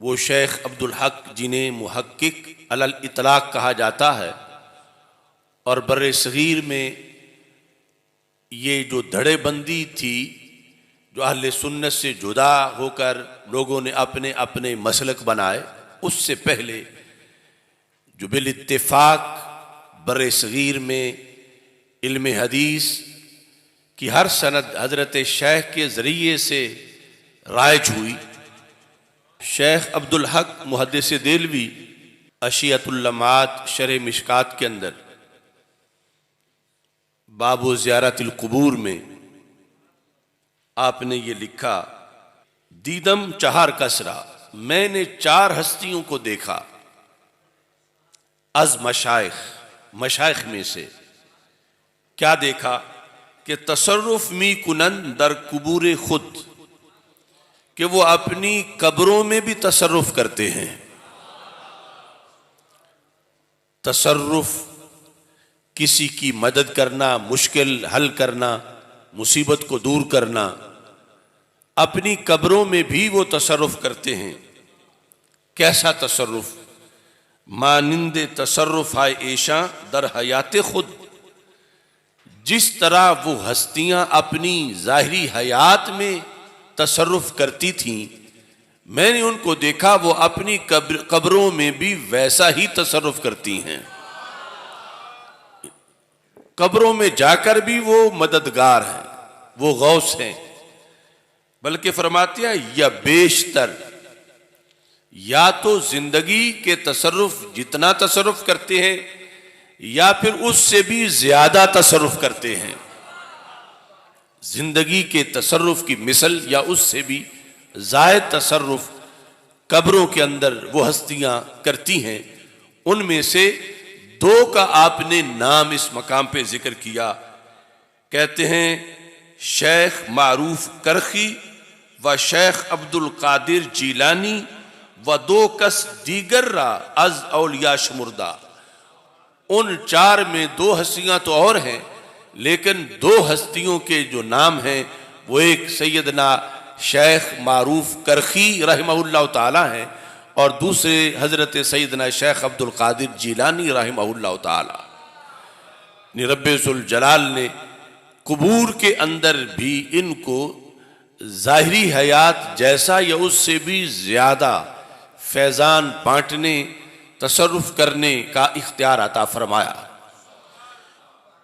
वो शेख अब्दुल हक जिन्हें मुहक्किक अलल इतलाक कहा जाता है, और बर्रे सगीर में ये जो धड़ेबंदी थी, जो अहले सुन्नत से जुदा होकर लोगों ने अपने अपने मसलक बनाए, उससे पहले जो बिल इत्तेफाक बर्रे सगीर में इल्म हदीस की हर सनद हजरत शेख के ज़रिए से राइज हुई। शेख अब्दुल हक मुहद्दिस देलवी अशियतुल लमात शरह मिशकात के अंदर बाबु ज़ियारतिल कुबूर में आपने ये लिखा, दीदम चार कसरा, मैंने चार हस्तियों को देखा, अज मशाइख, मशाइख में से। क्या देखा कि तसर्रुफ मी कुनन दर कुबूर खुद, कि वो अपनी कब्रों में भी तसर्रुफ करते हैं। तसर्रुफ किसी की मदद करना, मुश्किल हल करना, मुसीबत को दूर करना, अपनी कब्रों में भी वो तसर्रुफ करते हैं। कैसा तसर्रुफ? मानिंदे तसर्रुफ आए ऐशा दर हयाते खुद, जिस तरह वो हस्तियां अपनी जाहिरी हयात में तसर्रुफ करती थीं, मैंने उनको देखा वो अपनी कब्रों में भी वैसा ही तसर्रुफ करती हैं। कब्रों में जाकर भी वो मददगार हैं, वो गौस हैं। बल्कि फरमाते हैं या बेशतर, या तो जिंदगी के तसर्रुफ जितना तसर्रुफ करते हैं, या फिर उससे भी ज्यादा तसर्रुफ करते हैं। जिंदगी के तसर्रुफ की मिसल या उससे भी जायद तसर्रुफ कब्रों के अंदर वो हस्तियां करती हैं। उनमें से दो का आपने नाम इस मकाम पे जिक्र किया। कहते हैं शेख मारूफ करखी व शेख अब्दुल कादिर जीलानी व दो कस दीगर रा अज औलिया शुमुर्दा। उन चार में दो हस्तियां तो और हैं, लेकिन दो हस्तियों के जो नाम हैं वो एक सैयदना शेख मारूफ करखी रहमहुल्लाह ताला हैं, और दूसरे हजरत सैयदना शेख अब्दुल कादिर जीलानी रहमहुल्लाह ताला। रब्बुल जलाल ने कुबूर के अंदर भी इनको जाहिरी हयात जैसा या उससे भी ज्यादा फैजान बांटने, तसर्रुफ करने का इख्तियार अता फरमाया।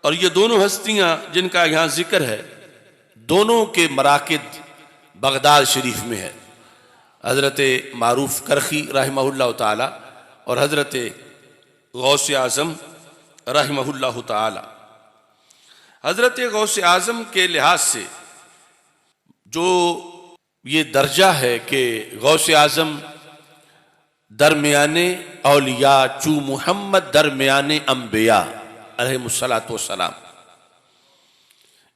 और ये दोनों हस्तियां जिनका यहां जिक्र है, दोनों के मराकिद बगदाद शरीफ में है। हजरत मारूफ करखी रहमहुल्लाह ताला और हजरत गौस आज़म रहमहुल्लाह ताला। हजरत गौस आज़म के लिहाज से जो ये दर्जा है कि गौस आज़म दरमियाने औलिया चू मुहम्मद दरमियाने अम्बिया अलैहिमुस्सलातु वस्सलाम।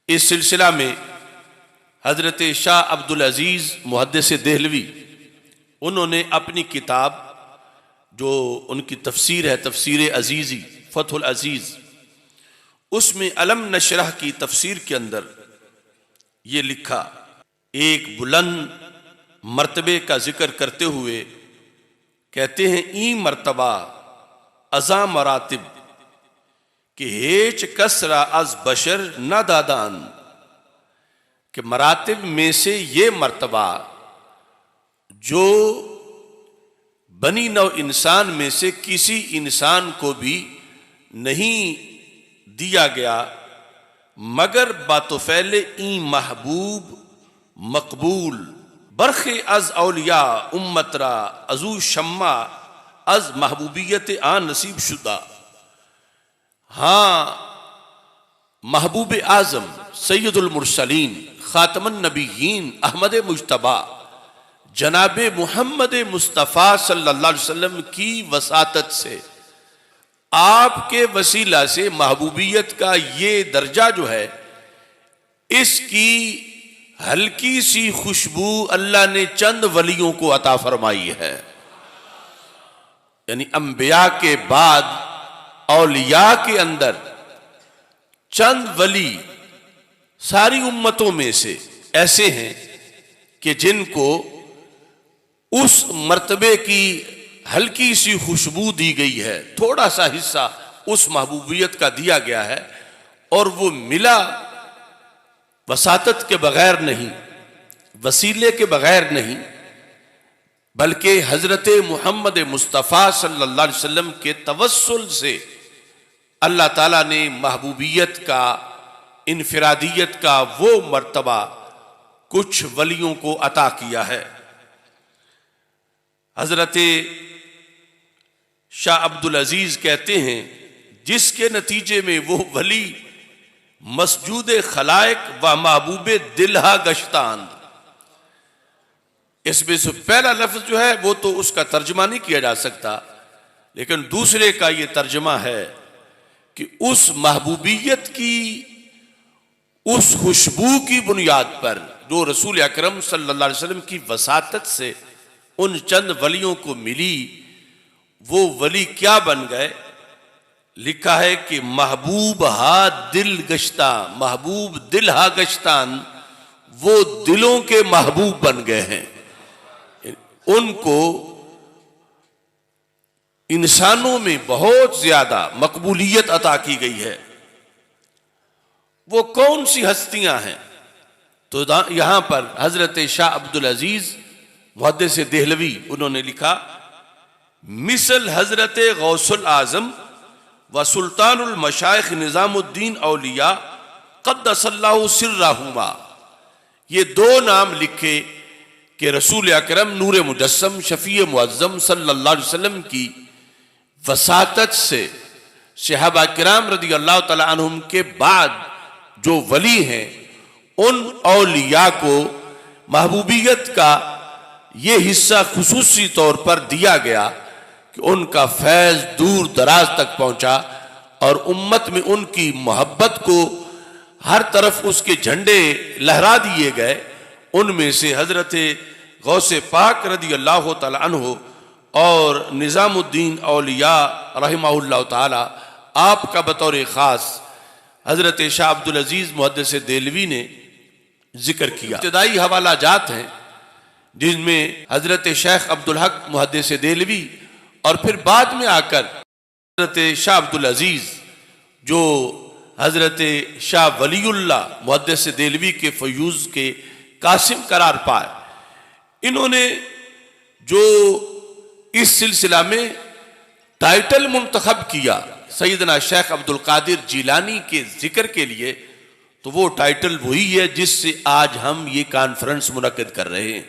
इस सिलसिला में हजरत शाह अब्दुल अजीज मुहद्दिस देहलवी, उन्होंने अपनी किताब जो उनकी तफसीर है, तफसीर अजीज़ी फतहुल अजीज, उसमें अलम नशरह की तफसीर के अंदर ये लिखा, एक बुलंद मर्तबे का जिक्र करते हुए कहते हैं, ई मर्तबा अज़ा मरातिब कि हेच कसरा अज बशर न दादान, कि मरातिब में से ये मर्तबा जो बनी नौ इंसान में से किसी इंसान को भी नहीं दिया गया, मगर बातोफैले ई महबूब मकबूल बरखे अज औलिया उम्मतरा अजू शम्मा अज महबूबियत आ नसीब शुदा। हाँ, महबूब आजम सैयदुल मुरसलीन खातमुन नबीयीन अहमद मुज्तबा जनाब मुहम्मद मुस्तफ़ा सल्लल्लाहु अलैहि वसल्लम की वसातत से, आपके वसीला से महबूबियत का ये दर्जा जो है, इसकी हल्की सी खुशबू अल्लाह ने चंद वलियों को अता फरमाई है। यानी अंबिया के बाद औलिया के अंदर चंद वली सारी उम्मतों में से ऐसे हैं कि जिनको उस मर्तबे की हल्की सी खुशबू दी गई है, थोड़ा सा हिस्सा उस महबूबियत का दिया गया है, और वो मिला वसातत के बगैर नहीं, वसीले के बगैर नहीं, बल्कि हजरत मोहम्मद मुस्तफ़ा सल्लल्लाहु अलैहि वसल्लम के तवस्सुल से अल्लाह ताला ने महबूबियत का, इनफिरादियत का वो मर्तबा कुछ वलियों को अता किया है। हजरत शाह अब्दुल अजीज कहते हैं, जिसके नतीजे में वो वली मसजूद खलाइक व महबूब दिलहा गश्तान, इसमें से पहला लफ्ज जो है वो तो उसका तर्जमा नहीं किया जा सकता, लेकिन दूसरे का ये तर्जमा है कि उस महबूबियत की, उस खुशबू की बुनियाद पर जो रसूल अकरम सल्लल्लाहु अलैहि वसल्लम की वसातत से उन चंद वलियों को मिली, वो वली क्या बन गए। लिखा है कि महबूब हा दिल गश्ता, महबूब दिल हा गश्तान, वो दिलों के महबूब बन गए हैं। उनको इंसानों में बहुत ज्यादा मकबूलियत अता की गई है। वो कौन सी हस्तियां हैं, तो यहां पर हजरत शाह अब्दुल अजीज मुहद्दिस देहलवी उन्होंने लिखा, मिसल हजरत गौसुल आजम व सुल्तानुल मशाइख निजामुद्दीन औलिया क़द्दसल्लाहु सिर्रहुमा, ये दो नाम लिखे कि रसूल अकरम नूर मुजस्सम शफी मुअज़्ज़म सल्लल्लाहु अलैहि वसल्लम की वसातत से सहाबा किराम रदी अल्लाह तआला अन्हुम के बाद जो वली हैं, उन औलिया को महबूबियत का ये हिस्सा खुसूसी तौर पर दिया गया कि उनका फैज दूर दराज तक पहुंचा और उम्मत में उनकी मोहब्बत को हर तरफ उसके झंडे लहरा दिए गए। उनमें से हजरत गौसे पाक रदी अल्लाह तआला अन्हु और निजामुद्दीन औलिया रहमहुल्लाह ताला, आपका बतौर ख़ास हजरत शाह अब्दुल अजीज मुहद्दिस देहलवी ने जिक्र किया। इब्तिदाई हवाला जात हैं जिनमें हजरत शेख अब्दुल हक मुहद्दिस देहलवी और फिर बाद में आकर हजरत शाह अब्दुल अजीज जो हजरत शाह वलीउल्लाह मुहद्दिस देहलवी के फयूज के कासिम करार पाए, इन्होंने जो इस सिलसिला में टाइटल मुंतखब किया सैयदना शेख अब्दुल कादिर जिलानी के जिक्र के लिए, तो वो टाइटल वही है जिससे आज हम ये कॉन्फ्रेंस मुनक्किद कर रहे हैं।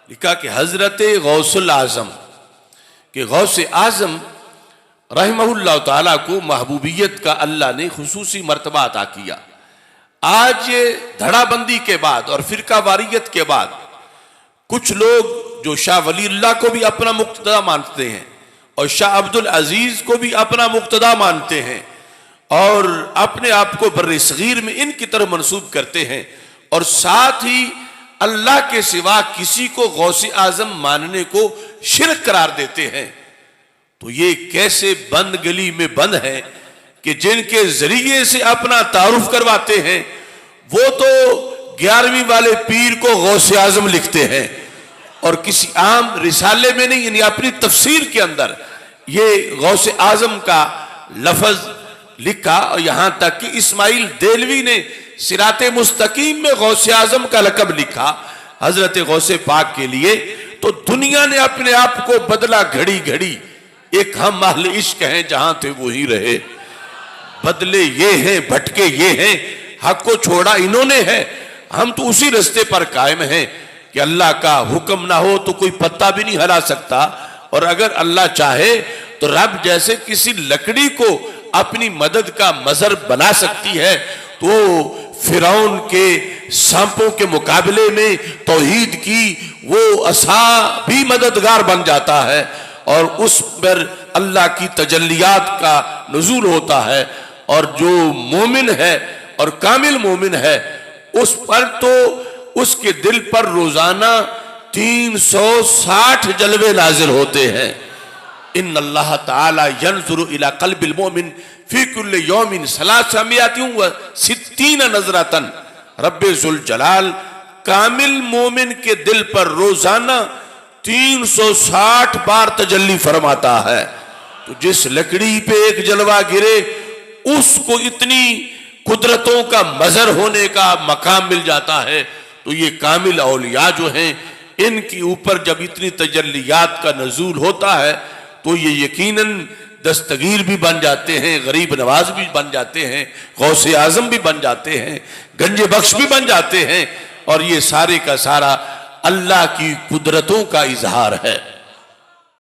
लिखा कि हजरत गौसुल आजम कि गौसे आजम रहमहुल्लाह ताला को महबूबियत का अल्लाह ने खुसूसी मर्तबा अता किया। आज ये धड़ाबंदी के बाद और फिरका वारियत के बाद कुछ लोग जो शाह वलीउल्लाह को भी अपना मुक्तदा मानते हैं और शाह अब्दुल अजीज को भी अपना मुक्तदा मानते हैं और अपने आप को बर्रे सगीर में इनकी तरफ मंसूब करते हैं, और साथ ही अल्लाह के सिवा किसी को गौसे आजम मानने को शिरक करार देते हैं, तो ये कैसे बंद गली में बंद है कि जिनके जरिए से अपना तारुफ करवाते हैं वो तो 11वीं वाले पीर को गौसे आजम लिखते हैं और किसी आम रिसाले में नहीं, यानी अपनी तफसीर के अंदर ये गौसे आजम का लफज लिखा। और यहां तक कि इस्माइल देहलवी ने सिराते मुस्तकीम में गौसे आजम का लकब लिखा हजरत गौसे पाक के लिए। तो दुनिया ने अपने आप को बदला घड़ी घड़ी, एक हम अहले इश्क हैं जहां थे वो ही रहे, बदले ये हैं भटके ये हैं, हक को छोड़ा इन्होंने है, हम तो उसी रास्ते पर कायम हैं कि अल्लाह का हुक्म ना हो तो कोई पत्ता भी नहीं हिला सकता, और अगर अल्लाह चाहे तो रब जैसे किसी लकड़ी को अपनी मदद का मजहर बना सकती है, तो फिरौन के सांपों के मुकाबले में तौहीद की वो असा भी मददगार बन जाता है और उस पर अल्लाह की तजल्लियात का नुज़ूल होता है। और जो मोमिन है और कामिल मोमिन है उस पर तो उसके दिल पर रोजाना 360 जलवे नाजिल होते हैं। इन्नल्लाह ताला यंजुरु इला क़ल्बिल मोमिन फी कुल्लि यौमिन सलासमियातिन व सित्तीन नज़रतन। रब्बे ज़ुल जलाल कामिल मोमिन के दिल पर रोजाना 360 बार तजल्ली फरमाता है। तो जिस लकड़ी पे एक जलवा गिरे उसको इतनी कुदरतों का मजर होने का मकाम मिल जाता है। तो ये कामिल औलिया जो हैं, इनके ऊपर जब इतनी तजल्लियात का नजूल होता है तो ये यकीनन दस्तगीर भी बन जाते हैं, गरीब नवाज भी बन जाते हैं, गौसे आजम भी बन जाते हैं, गंजे बख्श भी बन जाते हैं। और ये सारे का सारा अल्लाह की कुदरतों का इजहार है।